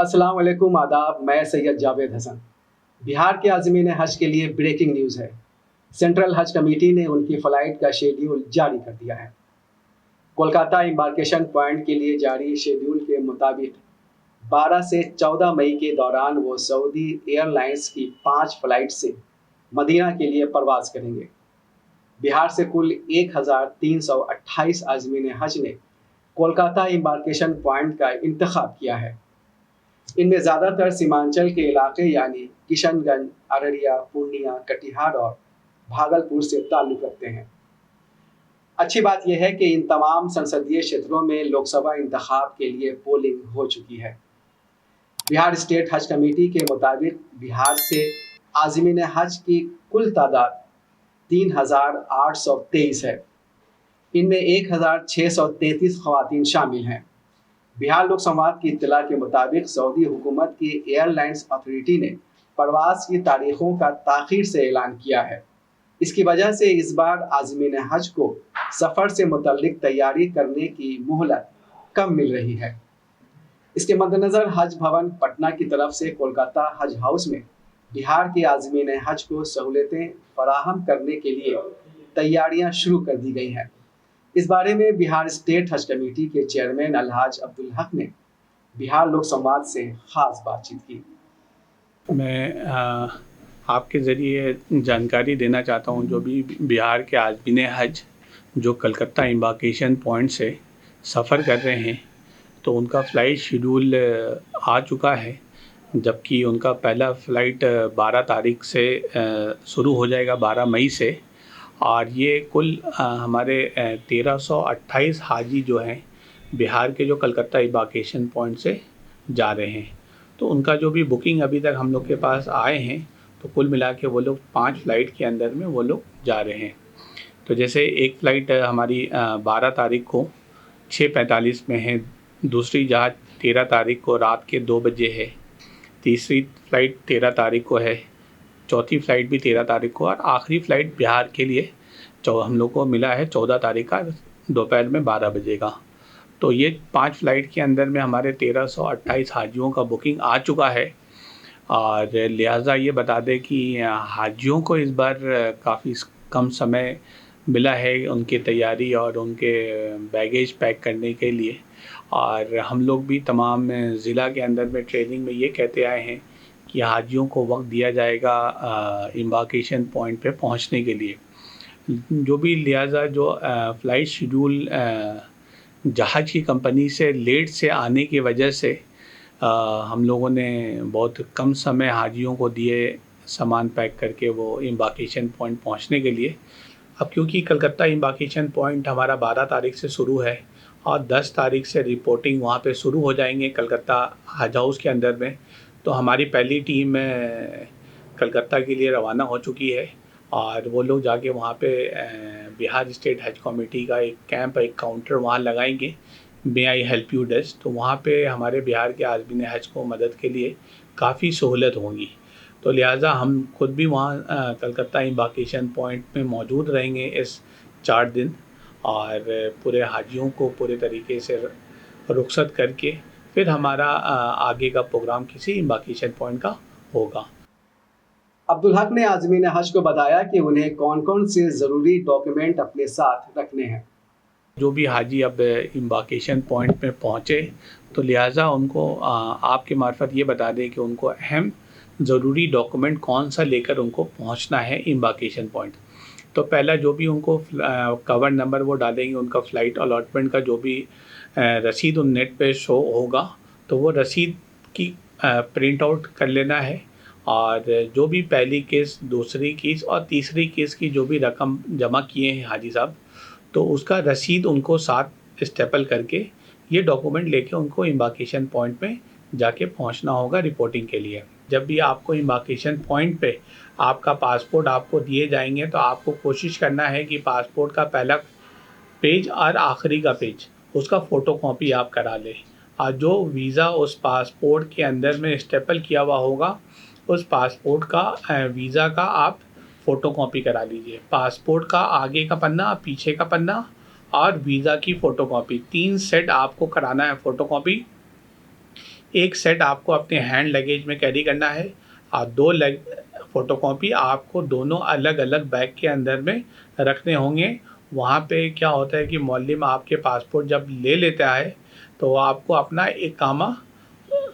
अस्सलाम वालेकुम, आदाब। मैं सैयद जावेद हसन। बिहार के आज़मीन हज के लिए ब्रेकिंग न्यूज़ है। सेंट्रल हज कमेटी ने उनकी फ़्लाइट का शेड्यूल जारी कर दिया है। कोलकाता एम्बार्केशन पॉइंट के लिए जारी शेड्यूल के मुताबिक 12 से 14 मई के दौरान वो सऊदी एयरलाइंस की 5 फ़्लाइट से मदीना के लिए परवाज़ करेंगे। बिहार से कुल 1328 आज़मीन हज ने कोलकाता एम्बार्केशन पॉइंट का इंतखाब किया है। इनमें ज़्यादातर सीमांचल के इलाके यानी किशनगंज, अररिया, पूर्णिया, कटिहार और भागलपुर से ताल्लुक़ रखते हैं। अच्छी बात यह है कि इन तमाम संसदीय क्षेत्रों में लोकसभा इंतखाब के लिए पोलिंग हो चुकी है। बिहार स्टेट हज कमेटी के मुताबिक बिहार से आज़मीन हज की कुल तादाद 3,823 है। इनमें 1,633 ख़वातीन शामिल हैं। बिहार लोक संवाद की इत्तला के मुताबिक सऊदी हुकूमत की एयरलाइंस अथॉरिटी ने परवास की तारीखों का ताख़ीर से ऐलान किया है। इसकी वजह से इस बार आज़मीन हज को सफ़र से मुतल्लिक तैयारी करने की मोहलत कम मिल रही है। इसके मद्देनज़र हज भवन पटना की तरफ से कोलकाता हज हाउस में बिहार के आज़मीन हज को सहूलतें फराहम करने के लिए तैयारियां शुरू कर दी गई हैं। इस बारे में बिहार स्टेट हज कमेटी के चेयरमैन अलहाज अब्दुल हक ने बिहार लोक संवाद से खास बातचीत की। मैं आपके ज़रिए जानकारी देना चाहता हूं, जो भी बिहार के आज़मीन हज जो कलकत्ता एम्बार्केशन पॉइंट से सफ़र कर रहे हैं, तो उनका फ़्लाइट शेड्यूल आ चुका है। जबकि उनका पहला फ़्लाइट 12 तारीख से शुरू हो जाएगा, 12 मई से। और ये कुल हमारे 1328 हाजी जो हैं बिहार के, जो कलकत्ता एम्बार्केशन पॉइंट से जा रहे हैं। तो उनका जो भी बुकिंग अभी तक हम लोग के पास आए हैं, तो कुल मिला के वो लोग 5 फ़्लाइट के अंदर में वो लोग जा रहे हैं। तो जैसे एक फ़्लाइट हमारी 12 तारीख को 6:45 में है, दूसरी जहाज़ 13 तारीख को रात के 2 बजे है, तीसरी फ़्लाइट 13 तारीख को है, चौथी फ़्लाइट भी 13 तारीख को, और आखिरी फ़्लाइट बिहार के लिए हम लोग को मिला है 14 तारीख का दोपहर में 12 बजे का। तो ये 5 फ़्लाइट के अंदर में हमारे 1328 हाजियों का बुकिंग आ चुका है। और लिहाजा ये बता दें कि हाजियों को इस बार काफ़ी कम समय मिला है उनकी तैयारी और उनके बैगेज पैक करने के लिए। और हम लोग भी तमाम ज़िला के अंदर में ट्रेनिंग में ये कहते आए हैं कि हाजियों को वक्त दिया जाएगा एम्बार्केशन पॉइंट पे पहुंचने के लिए। जो भी लिहाजा जो फ़्लाइट शेड्यूल जहाज़ की कंपनी से लेट से आने की वजह से हम लोगों ने बहुत कम समय हाजियों को दिए सामान पैक करके वो एम्बार्केशन पॉइंट पहुंचने के लिए। अब क्योंकि कलकत्ता एम्बार्केशन पॉइंट हमारा 12 तारीख से शुरू है और 10 तारीख से रिपोर्टिंग वहाँ पे शुरू हो जाएंगे कलकत्ता हज हाउस के अंदर में, तो हमारी पहली टीम कलकत्ता के लिए रवाना हो चुकी है। और वो लोग जाके वहाँ पे बिहार स्टेट हज कमेटी का एक कैंप, एक काउंटर वहाँ लगाएंगे, मे आई हेल्प यू डेस्क। तो वहाँ पे हमारे बिहार के आज़मीन हज को मदद के लिए काफ़ी सहूलत होंगी। तो लिहाजा हम खुद भी वहाँ कलकत्ता एम्बार्केशन पॉइंट में मौजूद रहेंगे इस 4 दिन, और पूरे हाजियों को पूरे तरीके से रुखसत करके फिर हमारा आगे का प्रोग्राम किसी एम्बार्केशन पॉइंट का होगा। अब्दुल हक ने आज़मीन हज को बताया कि उन्हें कौन कौन से ज़रूरी डॉक्यूमेंट अपने साथ रखने हैं। जो भी हाजी अब एम्बार्केशन पॉइंट में पहुँचे, तो लिहाजा उनको आपके मार्फत ये बता दें कि उनको अहम ज़रूरी डॉक्यूमेंट कौन सा लेकर उनको पहुँचना है एम्बार्केशन पॉइंट। तो पहला जो भी उनको कवर नंबर वो डालेंगे, उनका फ़्लाइट अलॉटमेंट का जो भी रसीद उन नेट पे शो होगा, तो वो रसीद की प्रिंट आउट कर लेना है। और जो भी पहली किस्त, दूसरी किस्त और तीसरी किस्त की जो भी रकम जमा किए हैं हाजी साहब, तो उसका रसीद उनको साथ स्टेपल करके ये डॉक्यूमेंट लेके उनको एम्बार्केशन पॉइंट में जाके पहुंचना होगा रिपोर्टिंग के लिए। जब भी आपको एम्बार्केशन पॉइंट पे आपका पासपोर्ट आपको दिए जाएंगे, तो आपको कोशिश करना है कि पासपोर्ट का पहला पेज और आखिरी का पेज उसका फ़ोटोकॉपी आप करा लें। और जो वीज़ा उस पासपोर्ट के अंदर में स्टेपल किया हुआ होगा, उस पासपोर्ट का वीज़ा का आप फ़ोटोकॉपी करा लीजिए। पासपोर्ट का आगे का पन्ना, पीछे का पन्ना और वीज़ा की फ़ोटोकॉपी, 3 सेट आपको कराना है फ़ोटोकॉपी। एक सेट आपको अपने हैंड लगेज में कैरी करना है और 2 फ़ोटोकॉपी आपको दोनों अलग अलग बैग के अंदर में रखने होंगे। वहाँ पे क्या होता है कि मौलिम आपके पासपोर्ट जब ले लेता है तो आपको अपना इकामा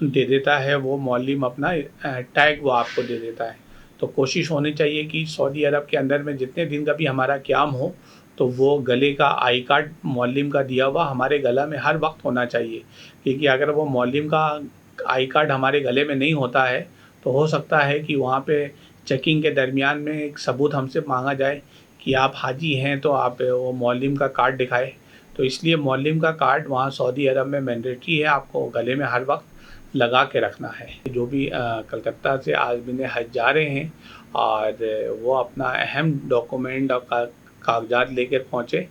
दे देता है, वो मौलिम अपना टैग वो आपको दे देता है। तो कोशिश होनी चाहिए कि सऊदी अरब के अंदर में जितने दिन का भी हमारा क़याम हो तो वो गले का आई कार्ड मौलिम का दिया हुआ हमारे गला में हर वक्त होना चाहिए, क्योंकि अगर वो मौलिम का आई कार्ड हमारे गले में नहीं होता है तो हो सकता है कि वहाँ पे चेकिंग के दरमियान में एक सबूत हमसे मांगा जाए कि आप हाजी हैं तो आप वो मौलिम का कार्ड दिखाएं। तो इसलिए मौलिम का कार्ड वहाँ सऊदी अरब में मैंडेटरी है, आपको गले में हर वक्त लगा के रखना है। जो भी कलकत्ता से आज़मीन हज जा रहे हैं और वो अपना अहम डॉक्यूमेंट और कागजात लेकर पहुँचे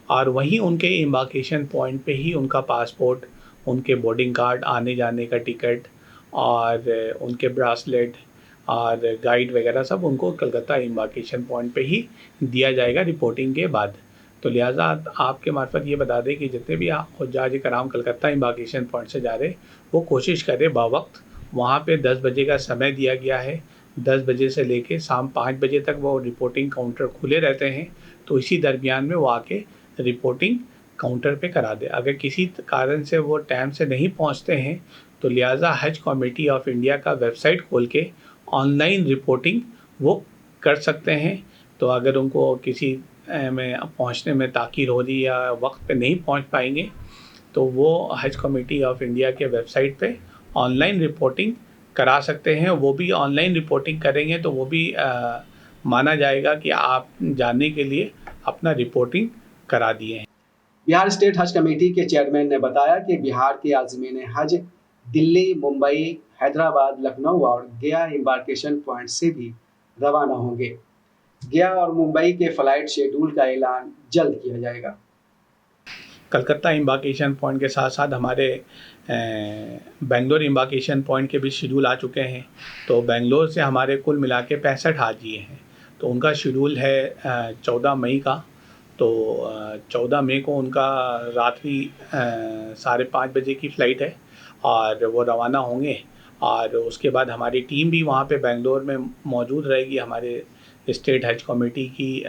और वहीं उनके एम्बार्केशन पॉइंट पे ही उनका पासपोर्ट, उनके बोर्डिंग कार्ड, आने जाने का टिकट और उनके ब्रासलेट और गाइड वगैरह सब उनको कलकत्ता एम्बार्केशन पॉइंट पे ही दिया जाएगा रिपोर्टिंग के बाद। तो लिहाजा आपके मार्फत ये बता दें कि जितने भी हुज्जाज कराम कलकत्ता एम्बार्केशन पॉइंट से जा रहे वो कोशिश करें बावक्त। वहाँ पे 10 बजे का समय दिया गया है, 10 बजे से लेके शाम 5 बजे तक वो रिपोर्टिंग काउंटर खुले रहते हैं। तो इसी दरमियान में वो आके रिपोर्टिंग काउंटर पे करा दे। अगर किसी कारण से वो टाइम से नहीं पहुंचते हैं तो लिहाजा हज कमेटी ऑफ इंडिया का वेबसाइट खोल के ऑनलाइन रिपोर्टिंग वो कर सकते हैं। तो अगर उनको किसी में पहुंचने में ताख़ीर हो रही या वक्त पे नहीं पहुंच पाएंगे तो वो हज कमेटी ऑफ इंडिया के वेबसाइट पे ऑनलाइन रिपोर्टिंग करा सकते हैं। वो भी ऑनलाइन रिपोर्टिंग करेंगे तो वो भी माना जाएगा कि आप जाने के लिए अपना रिपोर्टिंग करा दिए हैं। बिहार स्टेट हज कमेटी के चेयरमैन ने बताया कि बिहार के आज़मीन हज दिल्ली, मुंबई, हैदराबाद, लखनऊ और गया एम्बार्केशन पॉइंट से भी रवाना होंगे। गया और मुंबई के फ़्लाइट शेड्यूल का ऐलान जल्द किया जाएगा। कलकत्ता एम्बार्केशन पॉइंट के साथ साथ हमारे बेंगलोर एम्बार्केशन पॉइंट के भी शेड्यूल आ चुके हैं। तो बेंगलोर से हमारे कुल मिला के 65 हाजी हैं। तो उनका शेड्यूल है 14 मई का। तो 14 मई को उनका रात्रि 5:30 बजे की फ़्लाइट है और वो रवाना होंगे। और उसके बाद हमारी टीम भी वहाँ पे बेंगलोर में मौजूद रहेगी, हमारे स्टेट हज कमेटी की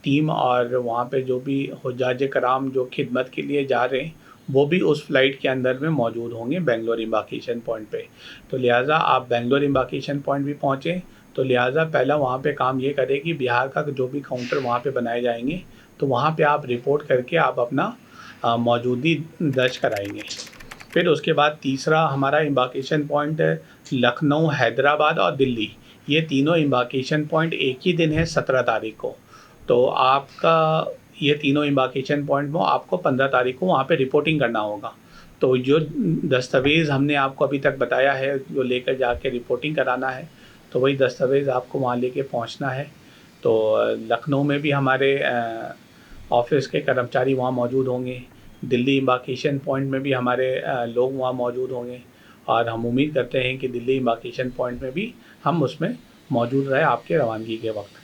टीम। और वहाँ पे जो भी हुज्जाज कराम जो खिदमत के लिए जा रहे हैं वो भी उस फ़्लाइट के अंदर में मौजूद होंगे बेंगलोर एम्बार्केशन पॉइंट पे। तो लिहाजा आप बेंगलोर एम्बार्केशन पॉइंट भी पहुँचें तो लिहाजा पहला वहाँ पे काम ये करें कि बिहार का जो भी काउंटर वहाँ पे बनाए जाएंगे तो वहाँ पे आप रिपोर्ट करके आप अपना मौजूदगी दर्ज कराएंगे। फिर उसके बाद तीसरा हमारा एम्बार्केशन पॉइंट लखनऊ, हैदराबाद और दिल्ली, ये तीनों एम्बार्केशन पॉइंट एक ही दिन है 17 तारीख को। तो आपका ये तीनों एम्बार्केशन पॉइंट में आपको 15 तारीख को वहाँ पे रिपोर्टिंग करना होगा। तो जो दस्तावेज़ हमने आपको अभी तक बताया है जो लेकर जाके रिपोर्टिंग कराना है तो वही दस्तावेज़ आपको वहाँ लेके पहुँचना है। तो लखनऊ में भी हमारे ऑफिस के कर्मचारी वहाँ मौजूद होंगे, दिल्ली एम्बार्केशन पॉइंट में भी हमारे लोग वहाँ मौजूद होंगे और हम उम्मीद करते हैं कि दिल्ली एम्बार्केशन पॉइंट में भी हम उसमें मौजूद रहे आपके रवानगी के वक्त।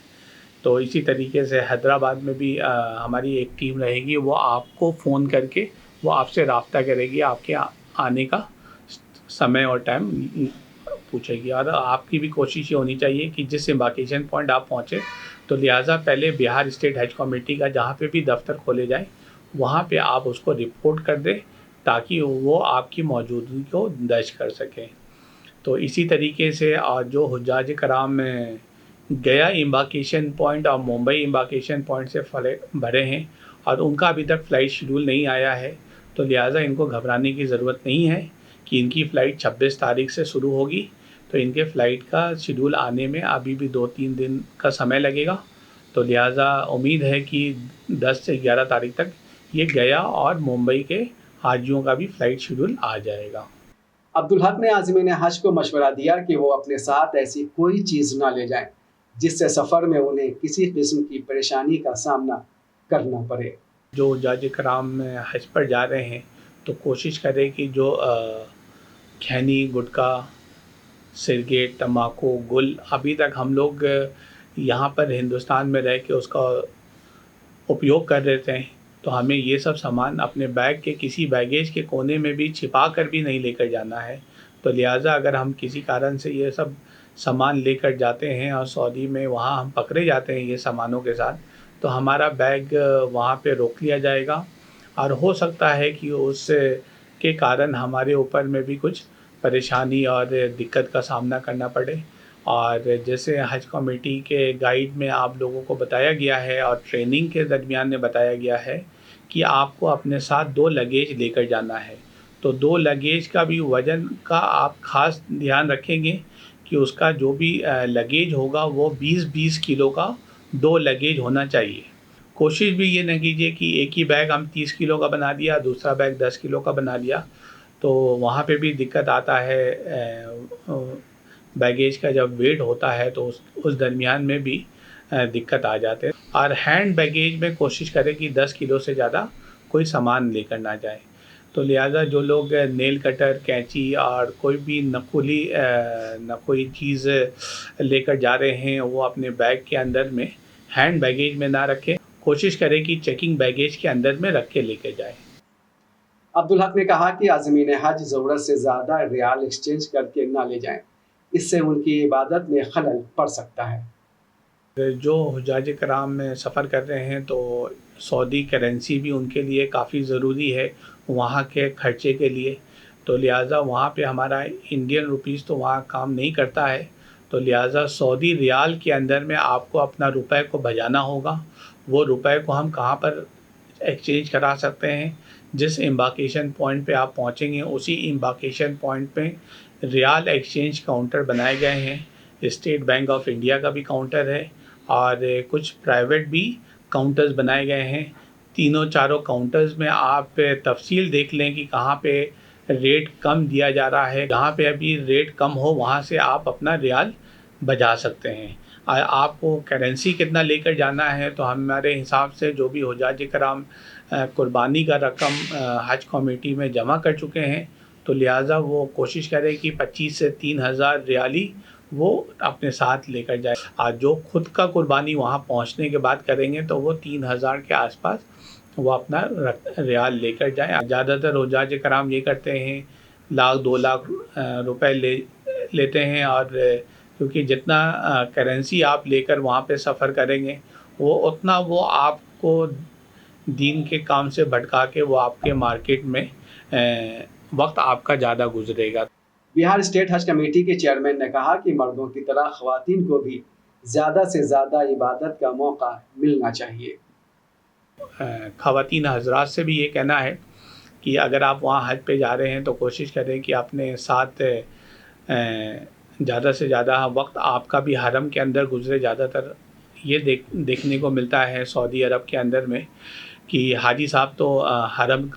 तो इसी तरीके से हैदराबाद में भी हमारी एक टीम रहेगी, वो आपको फ़ोन करके वो आपसे राब्ता करेगी, आपके आने का समय और टाइम पूछेगी। और आपकी भी कोशिश ये होनी चाहिए कि जिस एम्बार्केशन पॉइंट आप पहुँचे तो लिहाजा पहले बिहार स्टेट हज कमेटी का जहाँ पे भी दफ्तर खोले जाए वहाँ पे आप उसको रिपोर्ट कर दें ताकि वो आपकी मौजूदगी को दर्ज कर सकें। तो इसी तरीके से और जो हुज्जाज कराम में गया एम्बार्केशन पॉइंट और मुंबई एम्बार्केशन पॉइंट से भरे हैं और उनका अभी तक फ़्लाइट शेड्यूल नहीं आया है तो लिहाजा इनको घबराने की ज़रूरत नहीं है कि इनकी फ़्लाइट 26 तारीख से शुरू होगी। तो इनके फ़्लाइट का शेड्यूल आने में अभी भी 2-3 दिन का समय लगेगा। तो लिहाजा उम्मीद है कि 10 से 11 तारीख तक ये गया और मुंबई के हाजियों का भी फ़्लाइट शेड्यूल आ जाएगा। अब्दुल हक ने आज़मीन हज को मशवरा दिया कि वो अपने साथ ऐसी कोई चीज़ ना ले जाएं जिससे सफ़र में उन्हें किसी किस्म की परेशानी का सामना करना पड़े। जो हुज्जाज कराम हज पर जा रहे हैं तो कोशिश करें कि जो खैनी, गुटखा, सिगरेट, तम्बाकू, गुल अभी तक हम लोग यहाँ पर हिंदुस्तान में रह के उसका उपयोग कर रहे थे तो हमें ये सब सामान अपने बैग के किसी बैगेज के कोने में भी छिपा कर भी नहीं लेकर जाना है। तो लिहाजा अगर हम किसी कारण से ये सब सामान लेकर जाते हैं और सऊदी में वहाँ हम पकड़े जाते हैं ये सामानों के साथ, तो हमारा बैग वहाँ पे रोक लिया जाएगा और हो सकता है कि उस के कारण हमारे ऊपर में भी कुछ परेशानी और दिक्कत का सामना करना पड़े। और जैसे हज कमेटी के गाइड में आप लोगों को बताया गया है और ट्रेनिंग के दरमियान में बताया गया है कि आपको अपने साथ 2 लगेज लेकर जाना है। तो 2 लगेज का भी वज़न का आप ख़ास ध्यान रखेंगे कि उसका जो भी लगेज होगा वो 20-20 किलो का 2 लगेज होना चाहिए। कोशिश भी ये ना कीजिए कि एक ही बैग हम 30 किलो का बना दिया, दूसरा बैग 10 किलो का बना लिया, तो वहाँ पे भी दिक्कत आता है। बैगेज का जब वेट होता है तो उस दरमियान में भी दिक्कत आ जाते हैं। और हैंड बैगेज में कोशिश करें कि 10 किलो से ज़्यादा कोई सामान लेकर ना जाए। तो लिहाजा जो लोग नेल कटर, कैंची और कोई भी नकोई चीज़ लेकर जा रहे हैं वो अपने बैग के अंदर में हैंड बैगेज में ना रखें। कोशिश करें कि चेकिंग बैगेज के अंदर में रख के लेके जाएं। अब्दुल हक ने कहा कि आज़मीन हज ज़रूरत से ज़्यादा रियाल एक्सचेंज करके ना ले जाएं, इससे उनकी इबादत में खलल पड़ सकता है। जो हुज्जाज कराम में सफ़र कर रहे हैं तो सऊदी करेंसी भी उनके लिए काफ़ी ज़रूरी है वहाँ के ख़र्चे के लिए। तो लिहाजा वहाँ पे हमारा इंडियन रुपीस तो वहाँ काम नहीं करता है। तो लिहाजा सऊदी रियाल के अंदर में आपको अपना रुपए को भजाना होगा। वो रुपए को हम कहाँ पर एक्सचेंज करा सकते हैं? जिस एम्बार्केशन पॉइंट पे आप पहुँचेंगे उसी एम्बार्केशन पॉइंट पे रियाल एक्सचेंज काउंटर बनाए गए हैं। स्टेट बैंक ऑफ इंडिया का भी काउंटर है और कुछ प्राइवेट भी काउंटर्स बनाए गए हैं। तीनों चारों काउंटर्स में आप तफसील देख लें कि कहाँ पे रेट कम दिया जा रहा है। जहाँ पे अभी रेट कम हो वहाँ से आप अपना रियाल बचा सकते हैं। आपको करेंसी कितना लेकर जाना है तो हमारे हिसाब से जो भी हुज्जाज कराम कुर्बानी का रकम हज कमेटी में जमा कर चुके हैं, तो लिहाजा वो कोशिश करें कि 25 से 3,000 रियाली वो अपने साथ लेकर जाए। आज जो खुद का कुर्बानी वहाँ पहुँचने के बाद करेंगे तो वो 3,000 के आसपास वो अपना रियाल लेकर जाएं। ज़्यादातर हुज्जाज कराम ये करते हैं 1,00,000 2 लाख रुपए लेते हैं। और क्योंकि जितना करेंसी आप लेकर वहाँ पे सफ़र करेंगे वो उतना वो आपको दीन के काम से भटका के वो आपके मार्केट में वक्त आपका ज़्यादा गुजरेगा। बिहार स्टेट हज कमेटी के चेयरमैन ने कहा कि मर्दों की तरह ख़वातीन को भी ज़्यादा से ज़्यादा इबादत का मौका मिलना चाहिए। ख़वातीन हज़रात से भी ये कहना है कि अगर आप वहाँ हज पे जा रहे हैं तो कोशिश करें कि अपने साथ ज़्यादा से ज़्यादा वक्त आपका भी हरम के अंदर गुजरे। ज़्यादातर ये देखने को मिलता है सऊदी अरब के अंदर में कि हाजी साहब तो हरम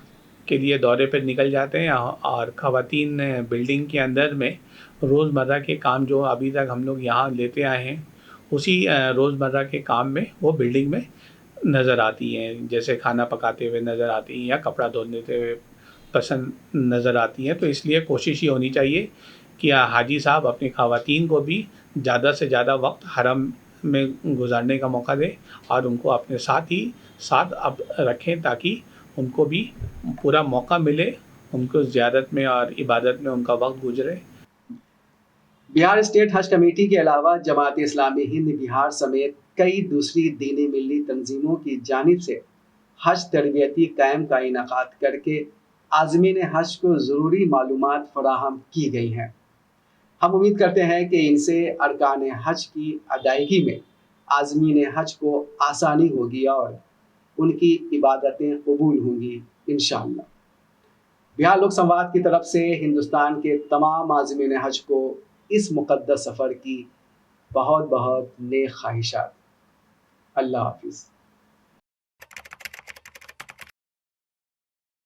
के लिए दौरे पर निकल जाते हैं और ख़वातीन बिल्डिंग के अंदर में रोज़मर्रा के काम जो अभी तक हम लोग यहाँ लेते आए हैं उसी रोज़मर्रा के काम में वो बिल्डिंग में नज़र आती हैं। जैसे खाना पकाते हुए नज़र आती हैं या कपड़ा धोने हुए पसंद नज़र आती हैं। तो इसलिए कोशिश ये होनी चाहिए कि हाजी साहब अपनी ख़वातीन को भी ज़्यादा से ज़्यादा वक्त हरम में गुजारने का मौका दें और उनको अपने साथ अब रखें ताकि उनको भी पूरा मौका मिले, उनको ज़ियारत में और इबादत में उनका वक्त गुजरे। बिहार स्टेट हज कमेटी के अलावा जमात इस्लामी हिंद बिहार समेत कई दूसरी दीनी मिली तंजीमों की जानिब से हज तरबियती कैंप का इनेकाद करके आज़मीन हज को ज़रूरी मालूमात फराहम की गई हैं। हम उम्मीद करते हैं कि इनसे अरकान हज की अदायगी में आज़मीन हज को आसानी होगी और उनकी इबादतें कबूल होंगी इंशाअल्लाह। बिहार लोक संवाद की तरफ से हिंदुस्तान के तमाम आज़मीन हज को इस मुक़द्दस सफ़र की बहुत बहुत नेक ख्वाहिशात। अल्लाह हाफिज़।